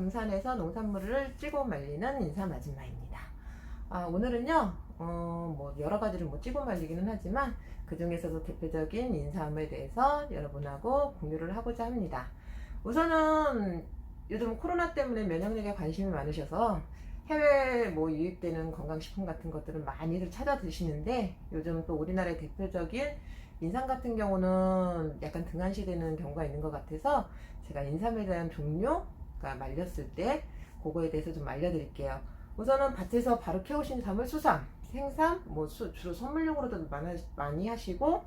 금산에서 농산물을 찌고 말리는 인삼 아줌마입니다. 오늘은요, 뭐 여러 가지를 뭐 찌고 말리기는 하지만 그 중에서도 대표적인 인삼에 대해서 여러분하고 공유를 하고자 합니다. 우선은 요즘 코로나 때문에 면역력에 관심이 많으셔서 해외 뭐 유입되는 건강식품 같은 것들을 많이들 찾아 드시는데, 요즘 또 우리나라의 대표적인 인삼 같은 경우는 약간 등한시되는 경우가 있는 것 같아서 제가 인삼에 대한 종류, 그러니까 말렸을 때 그거에 대해서 좀 알려드릴게요. 우선은 밭에서 바로 캐오신 삶을 수삼, 생삼, 뭐 주로 선물용으로도 많이 하시고,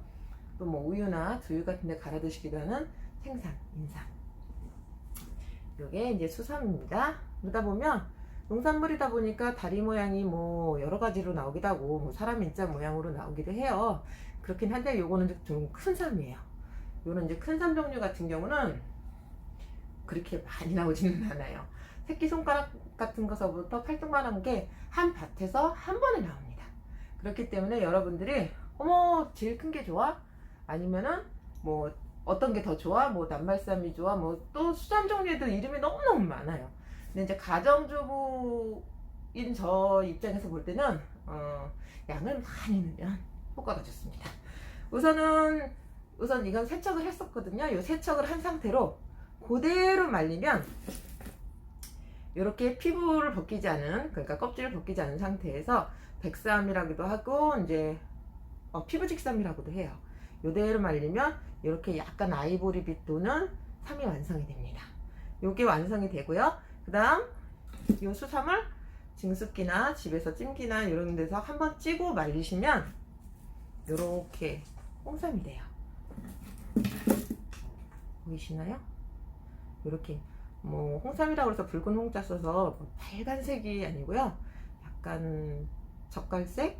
또 뭐 우유나 두유 같은 데 갈아 드시기도 하는 생삼, 인삼. 요게 이제 수삼입니다. 그러다 보면 농산물이다 보니까 다리 모양이 뭐 여러 가지로 나오기도 하고, 뭐 사람 인자 모양으로 나오기도 해요. 그렇긴 한데 요거는 좀 큰 삼이에요. 요는 이제 큰 삼 종류 같은 경우는 그렇게 많이 나오지는 않아요. 새끼손가락 같은 것서부터 팔뚝만한 게 한 밭에서 한 번에 나옵니다. 그렇기 때문에 여러분들이 어머 제일 큰 게 좋아? 아니면은 뭐 어떤 게 더 좋아? 뭐 남발삼이 좋아? 뭐 또 수삼 종류에도 이름이 너무너무 많아요. 근데 이제 가정주부인 저 입장에서 볼 때는 양을 많이 넣으면 효과가 좋습니다. 우선 이건 세척을 했었거든요. 이 세척을 한 상태로 그대로 말리면 이렇게 피부를 벗기지 않은, 그러니까 껍질을 벗기지 않은 상태에서 백삼이라고도 하고 이제 피부직삼이라고도 해요. 이대로 말리면 이렇게 약간 아이보리빛 도는 삼이 완성이 됩니다. 요게 완성이 되고요. 그 다음 이 수삼을 증습기나 집에서 찜기나 이런 데서 한번 찌고 말리시면 이렇게 홍삼이 돼요. 보이시나요? 이렇게 뭐 홍삼이라고 해서 붉은 홍자 써서 뭐 빨간색이 아니고요, 약간 젓갈색,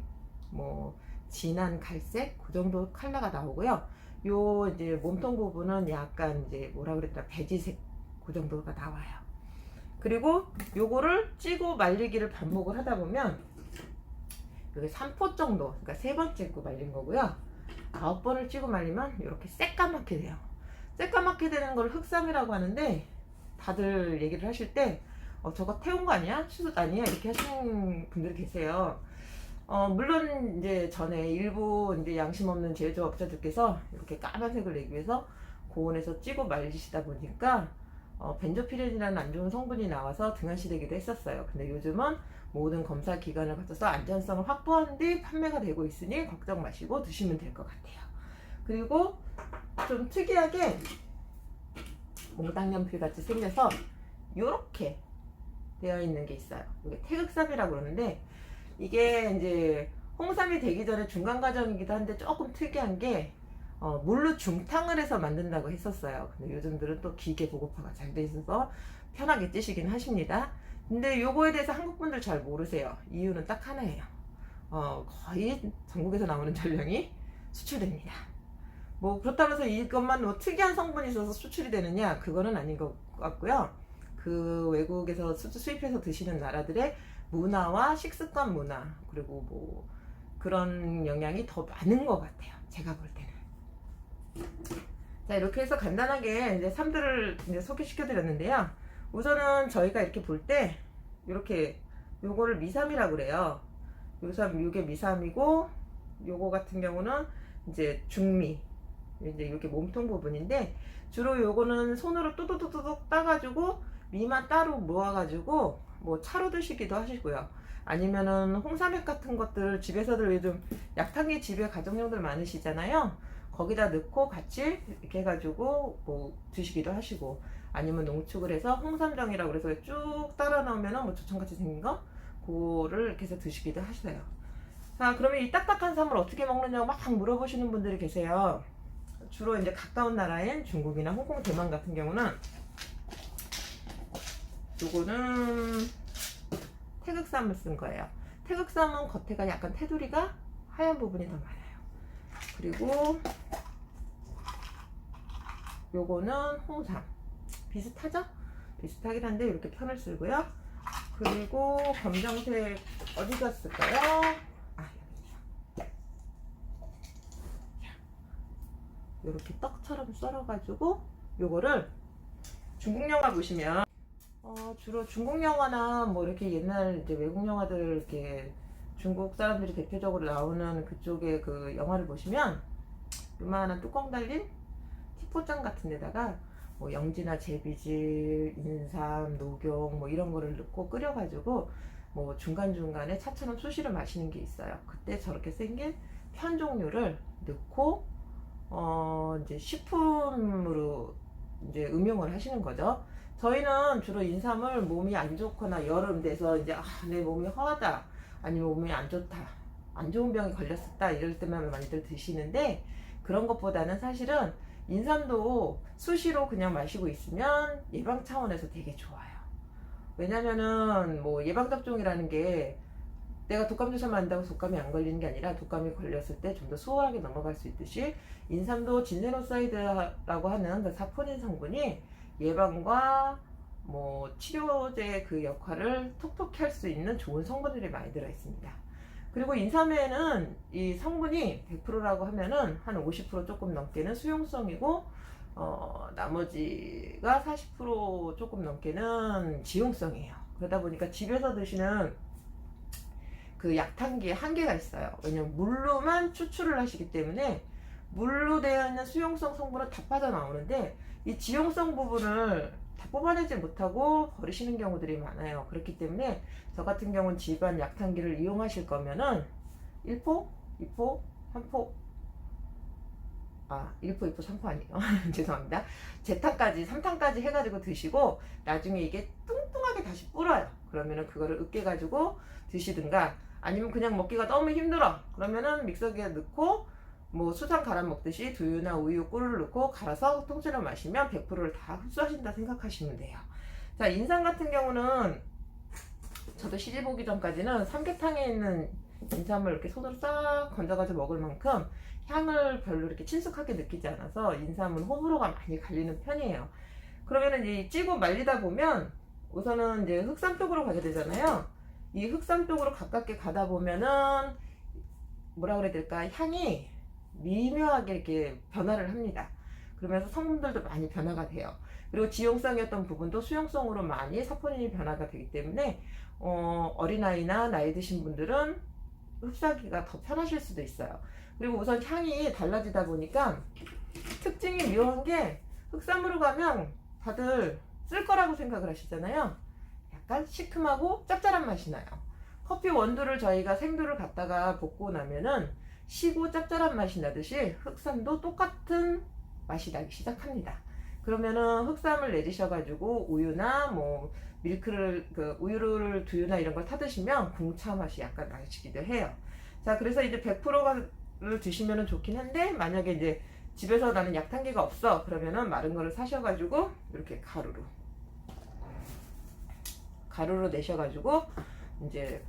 뭐 진한 갈색, 그 정도 컬러가 나오고요. 요 이제 몸통 부분은 약간 이제 뭐라 그랬더라, 베지색, 그 정도가 나와요. 그리고 요거를 찌고 말리기를 반복을 하다 보면 이게 3포 정도, 그러니까 3번 찌고 말린 거고요. 9번을 찌고 말리면 이렇게 새까맣게 돼요. 새까맣게 되는 걸 흑삼이라고 하는데, 다들 얘기를 하실 때 저거 태운 거 아니야? 수습 아니야? 이렇게 하시는 분들이 계세요. 물론 이제 전에 일부 이제 양심 없는 제조업자들께서 이렇게 까만색을 내기 위해서 고온에서 찌고 말리시다 보니까 벤조피렌이라는 안 좋은 성분이 나와서 등한시되기도 했었어요. 근데 요즘은 모든 검사 기관을 거쳐서 안전성을 확보한 뒤 판매가 되고 있으니 걱정 마시고 드시면 될 것 같아요. 그리고 좀 특이하게 몽땅연필 같이 생겨서 이렇게 되어 있는 게 있어요. 이게 태극삼이라고 그러는데, 이게 이제 홍삼이 되기 전에 중간 과정이기도 한데 조금 특이한 게 물로 중탕을 해서 만든다고 했었어요. 근데 요즘들은 또 기계 보고파가 잘 돼 있어서 편하게 찌시긴 하십니다. 근데 요거에 대해서 한국 분들 잘 모르세요. 이유는 딱 하나예요. 거의 전국에서 나오는 전량이 수출됩니다. 뭐 그렇다고 해서 이것만 뭐 특이한 성분이 있어서 수출이 되느냐, 그거는 아닌 것 같고요. 그 외국에서 수입해서 드시는 나라들의 문화와 식습관 문화, 그리고 뭐 그런 영향이 더 많은 것 같아요, 제가 볼 때는. 자, 이렇게 해서 간단하게 이제 삼들을 이제 소개시켜 드렸는데요. 우선은 저희가 이렇게 볼 때 이렇게 요거를 미삼이라고 그래요. 요게 미삼이고, 요거 같은 경우는 이제 중미, 이제 이렇게 몸통 부분인데, 주로 요거는 손으로 뚜두두둑 따가지고 미만 따로 모아가지고 뭐 차로 드시기도 하시고요. 아니면은 홍삼액 같은 것들 집에서들 요즘 약탕기 집에 가정용들 많으시잖아요. 거기다 넣고 같이 이렇게 해가지고 뭐 드시기도 하시고, 아니면 농축을 해서 홍삼정이라고 그래서 쭉 따라 넣으면은 뭐 조청같이 생긴 거, 그거를 이렇게 해서 드시기도 하세요. 자, 그러면 이 딱딱한 삼을 어떻게 먹느냐고 막 물어보시는 분들이 계세요. 주로 이제 가까운 나라인 중국이나 홍콩, 대만 같은 경우는 요거는 태극삼을 쓴 거예요. 태극삼은 겉에가 약간 테두리가 하얀 부분이 더 많아요. 그리고 요거는 홍삼, 비슷하죠? 비슷하긴 한데 이렇게 편을 쓰고요. 그리고 검정색 어디 갔을까요? 이렇게 떡처럼 썰어가지고 요거를 중국 영화 보시면 주로 중국 영화나 뭐 이렇게 옛날 이제 외국 영화들 이렇게 중국 사람들이 대표적으로 나오는 그쪽의 그 영화를 보시면 요만한 뚜껑 달린 티포장 같은 데다가 뭐 영지나 제비질, 인삼, 녹용 뭐 이런 거를 넣고 끓여가지고 뭐 중간중간에 차처럼 수시를 마시는 게 있어요. 그때 저렇게 생긴 편 종류를 넣고 이제 식품으로 이제 음용을 하시는 거죠. 저희는 주로 인삼을 몸이 안 좋거나 여름 돼서 이제 내 몸이 허하다 아니면 몸이 안 좋다 안 좋은 병이 걸렸었다 이럴 때만 많이들 드시는데 그런 것보다는 사실은 인삼도 수시로 그냥 마시고 있으면 예방 차원에서 되게 좋아요. 왜냐면은 뭐 예방접종이라는 게 내가 독감 주사 맞는다고 독감이 안 걸리는 게 아니라 독감이 걸렸을 때 좀 더 수월하게 넘어갈 수 있듯이 인삼도 진세노사이드라고 하는 그 사포닌 성분이 예방과 뭐 치료제 그 역할을 톡톡히 할 수 있는 좋은 성분들이 많이 들어 있습니다. 그리고 인삼에는 이 성분이 100%라고 하면은 한 50% 조금 넘게는 수용성이고 나머지가 40% 조금 넘게는 지용성이에요. 그러다 보니까 집에서 드시는 그 약탕기에 한계가 있어요. 왜냐면 물로만 추출을 하시기 때문에 물로 되어 있는 수용성 성분은 다 빠져나오는데 이 지용성 부분을 다 뽑아내지 못하고 버리시는 경우들이 많아요. 그렇기 때문에 저 같은 경우는 집안 약탕기를 이용하실 거면은 1포, 2포, 3포 1포, 2포, 3포 아니에요. 죄송합니다. 재탕까지, 3탕까지 해가지고 드시고 나중에 이게 뚱뚱하게 다시 불어요. 그러면은 그거를 으깨가지고 드시든가 아니면 그냥 먹기가 너무 힘들어. 그러면은 믹서기에 넣고 뭐 수산 갈아 먹듯이 두유나 우유, 꿀을 넣고 갈아서 통째로 마시면 100%를 다 흡수하신다 생각하시면 돼요. 자, 인삼 같은 경우는 저도 시집 오기 전까지는 삼계탕에 있는 인삼을 이렇게 손으로 싹 건져가지고 먹을 만큼 향을 별로 이렇게 친숙하게 느끼지 않아서 인삼은 호불호가 많이 갈리는 편이에요. 그러면은 이제 찌고 말리다 보면 우선은 이제 흑삼 쪽으로 가게 되잖아요. 이 흑삼 쪽으로 가깝게 가다 보면은 뭐라 그래야 될까, 향이 미묘하게 이렇게 변화를 합니다. 그러면서 성분들도 많이 변화가 돼요. 그리고 지용성이었던 부분도 수용성으로 많이 사포닌이 변화가 되기 때문에 어린아이나 나이 드신 분들은 흡수하기가 더 편하실 수도 있어요. 그리고 우선 향이 달라지다 보니까 특징이 묘한 게 흑삼으로 가면 다들 쓸 거라고 생각을 하시잖아요. 약간 시큼하고 짭짤한 맛이 나요. 커피 원두를 저희가 생두를 갖다가 볶고 나면은 시고 짭짤한 맛이 나듯이 흑삼도 똑같은 맛이 나기 시작합니다. 그러면은 흑삼을 내리셔가지고 우유나 뭐 밀크를 우유를 두유나 이런 걸 타드시면 궁차 맛이 약간 나시기도 해요. 자, 그래서 이제 100%를 드시면은 좋긴 한데 만약에 이제 집에서 나는 약탕기가 없어 그러면은 마른 거를 사셔가지고 이렇게 가루로 내셔가지고 이제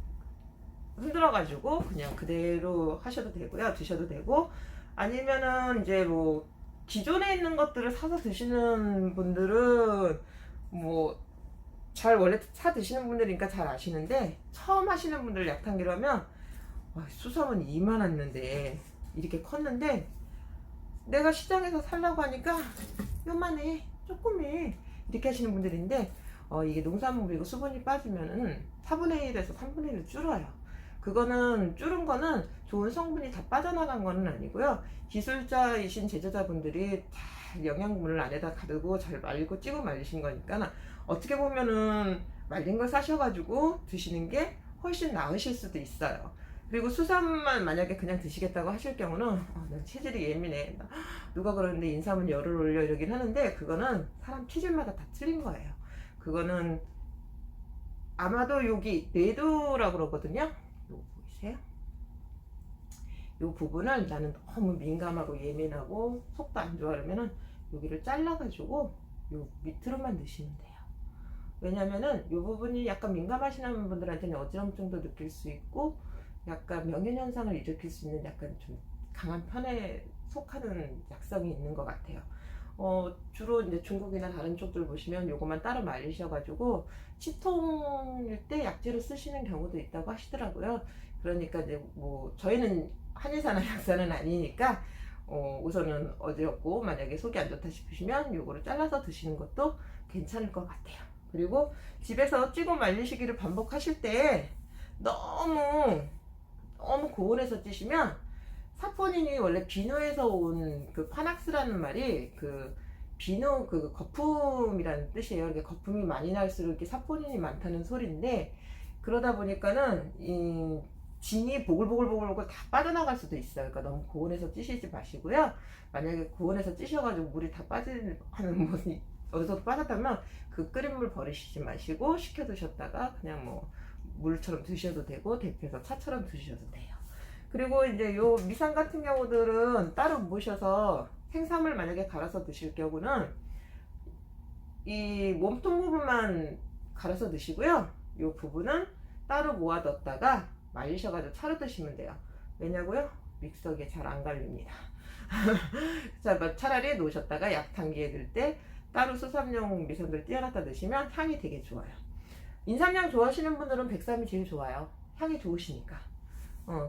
흔들어가지고 그냥 그대로 하셔도 되고요. 드셔도 되고 아니면은 이제 뭐 기존에 있는 것들을 사서 드시는 분들은 뭐 잘 원래 사 드시는 분들이니까 잘 아시는데 처음 하시는 분들 약탕기로 하면 수성은 이만했는데 이렇게 컸는데 내가 시장에서 살라고 하니까 요만해 조그매 이렇게 하시는 분들인데 이게 농산물이고 수분이 빠지면은 4분의 1에서 3분의 1로 줄어요. 그거는 줄은 거는 좋은 성분이 다 빠져나간 거는 아니고요. 기술자이신 제조자분들이 잘 영양분을 안에다 가두고 잘 말고 찌고 말리신 거니까 어떻게 보면은 말린 걸 사셔가지고 드시는 게 훨씬 나으실 수도 있어요. 그리고 수삼만 만약에 그냥 드시겠다고 하실 경우는 난 체질이 예민해. 누가 그러는데 인삼은 열을 올려 이러긴 하는데 그거는 사람 체질마다 다 틀린 거예요. 그거는 아마도 여기 뇌도라고 그러거든요. 요거 보이세요? 요 부분을 나는 너무 민감하고 예민하고 속도 안 좋아 그러면은 여기를 잘라가지고 요 밑으로만 넣으시면 돼요. 왜냐면은 요 부분이 약간 민감하시는 분들한테는 어지럼증도 느낄 수 있고 약간 명현현상을 일으킬 수 있는 약간 좀 강한 편에 속하는 약성이 있는 것 같아요. 주로 이제 중국이나 다른 쪽들 보시면 요거만 따로 말리셔가지고 치통일 때 약재로 쓰시는 경우도 있다고 하시더라고요. 그러니까 이제 뭐 저희는 한의사나 약사는 아니니까 우선은 어지럽고 만약에 속이 안 좋다 싶으시면 요거를 잘라서 드시는 것도 괜찮을 것 같아요. 그리고 집에서 찌고 말리시기를 반복하실 때 너무 고온에서 찌시면 사포닌이 원래 비누에서 온 그 파낙스라는 말이 그 비누 그 거품이라는 뜻이에요. 이렇게 거품이 많이 날수록 이렇게 사포닌이 많다는 소리인데 그러다 보니까는 이 진이 보글보글보글 다 빠져나갈 수도 있어요. 그러니까 너무 고온에서 찌시지 마시고요. 만약에 고온에서 찌셔가지고 물이 다 빠지는 것이 어디서 빠졌다면 그 끓인 물 버리시지 마시고 식혀두셨다가 그냥 뭐 물처럼 드셔도 되고 데펴서 차처럼 드셔도 돼요. 그리고 이제 요 미상 같은 경우들은 따로 모셔서 생삼을 만약에 갈아서 드실 경우는 이 몸통 부분만 갈아서 드시고요. 요 부분은 따로 모아뒀다가 말리셔가지고 차로 드시면 돼요. 왜냐고요? 믹서기에 잘 안 갈립니다. 자, 차라리 놓으셨다가 약탕기에 들 때 따로 수삼용 미삼들 띄어놨다 드시면 향이 되게 좋아요. 인삼향 좋아하시는 분들은 백삼이 제일 좋아요. 향이 좋으시니까.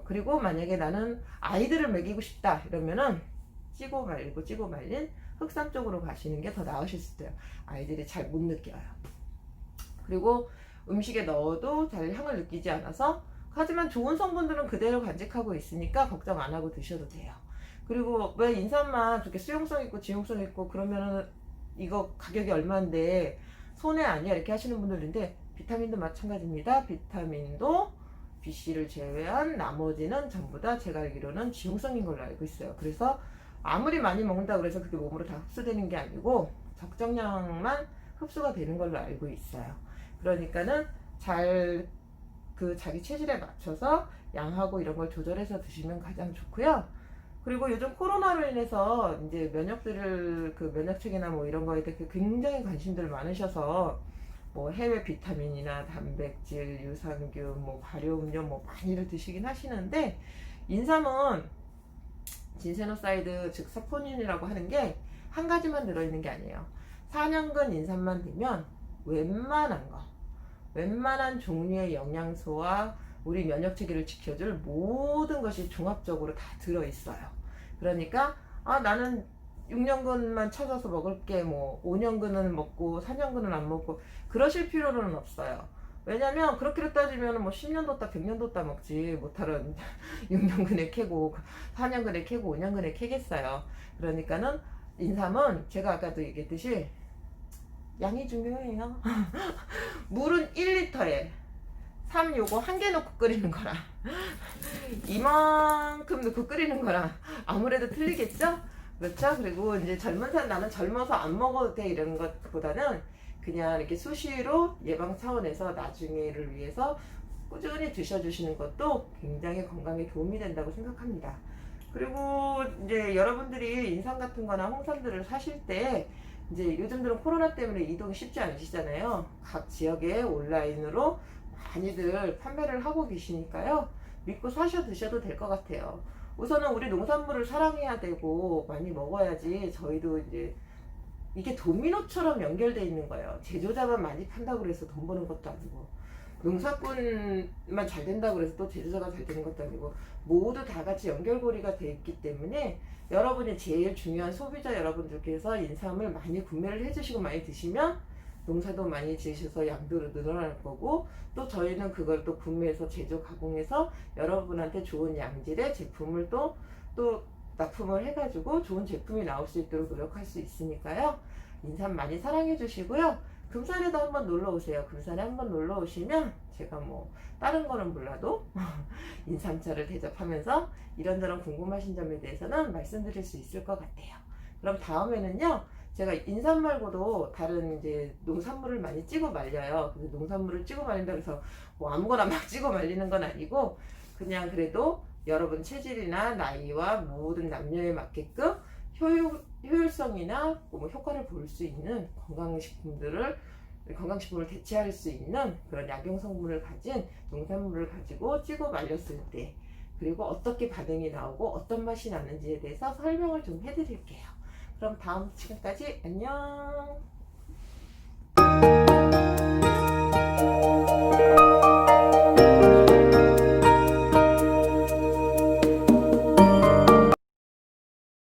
그리고 만약에 나는 아이들을 먹이고 싶다 이러면은 찌고 말린 흑삼 쪽으로 가시는 게 더 나으실 수도 있어요. 아이들이 잘 못 느껴요. 그리고 음식에 넣어도 잘 향을 느끼지 않아서 하지만 좋은 성분들은 그대로 간직하고 있으니까 걱정 안 하고 드셔도 돼요. 그리고 왜 인삼만 그렇게 수용성 있고 지용성 있고 그러면은 이거 가격이 얼마인데 손해 아니야 이렇게 하시는 분들인데 비타민도 마찬가지입니다. 비타민도 BC를 제외한 나머지는 전부 다 제가 알기로는 지용성인 걸로 알고 있어요. 그래서 아무리 많이 먹는다고 해서 그게 몸으로 다 흡수되는 게 아니고 적정량만 흡수가 되는 걸로 알고 있어요. 그러니까는 잘 그 자기 체질에 맞춰서 양하고 이런 걸 조절해서 드시면 가장 좋고요. 그리고 요즘 코로나로 인해서 이제 면역들을 그 면역책이나 뭐 이런 거에 대해 굉장히 관심들 많으셔서 뭐 해외 비타민이나 단백질, 유산균, 뭐 발효음료 뭐 많이들 드시긴 하시는데 인삼은 진세노사이드 즉 사포닌이라고 하는 게 한 가지만 들어있는 게 아니에요. 4년근 인삼만 되면 웬만한 종류의 영양소와 우리 면역체계를 지켜줄 모든 것이 종합적으로 다 들어있어요. 그러니까 나는 6년근만 찾아서 먹을게 뭐 5년근은 먹고 4년근은 안 먹고 그러실 필요는 없어요. 왜냐면 그렇게 따지면 뭐 10년도 따 100년도 따 먹지 못하는 6년근에 캐고 4년근에 캐고 5년근에 캐겠어요. 그러니까는 인삼은 제가 아까도 얘기했듯이 양이 중요해요. 물은 1리터에 삼 요거 한 개 넣고 끓이는 거랑 이만큼 넣고 끓이는 거랑 아무래도 틀리겠죠? 그렇죠? 그리고 이제 나는 젊어서 안 먹어도 돼 이런 것보다는 그냥 이렇게 수시로 예방 차원에서 나중에를 위해서 꾸준히 드셔주시는 것도 굉장히 건강에 도움이 된다고 생각합니다. 그리고 이제 여러분들이 인삼 같은 거나 홍삼들을 사실 때 이제 요즘 들은 코로나 때문에 이동이 쉽지 않으시잖아요. 각 지역에 온라인으로 많이들 판매를 하고 계시니까요. 믿고 사셔 드셔도 될 것 같아요. 우선은 우리 농산물을 사랑해야 되고 많이 먹어야지 저희도 이제 이게 도미노처럼 연결되어 있는 거예요. 제조자만 많이 판다고 해서 돈 버는 것도 아니고 농사꾼만 잘 된다고 해서 또 제조자가 잘 되는 것도 아니고 모두 다 같이 연결고리가 되어 있기 때문에 여러분이 제일 중요한 소비자 여러분들께서 인삼을 많이 구매를 해주시고 많이 드시면 농사도 많이 지으셔서 양도 늘어날 거고 또 저희는 그걸 또 구매해서 제조 가공해서 여러분한테 좋은 양질의 제품을 또 납품을 해가지고 좋은 제품이 나올 수 있도록 노력할 수 있으니까요. 인삼 많이 사랑해 주시고요. 금산에도 한번 놀러 오세요. 금산에 한번 놀러 오시면 제가 뭐 다른 거는 몰라도 인삼차를 대접하면서 이런저런 궁금하신 점에 대해서는 말씀드릴 수 있을 것 같아요. 그럼 다음에는요. 제가 인삼 말고도 다른 이제 농산물을 많이 찍어 말려요. 근데 농산물을 찍어 말린다 그래서 뭐 아무거나 막 찍어 말리는 건 아니고 그냥 그래도 여러분 체질이나 나이와 모든 남녀에 맞게끔 효율성이나 뭐 효과를 볼 수 있는 건강식품을 대체할 수 있는 그런 약용 성분을 가진 농산물을 가지고 찍어 말렸을 때 그리고 어떻게 반응이 나오고 어떤 맛이 나는지에 대해서 설명을 좀 해드릴게요. 그럼 다음 시간까지 안녕.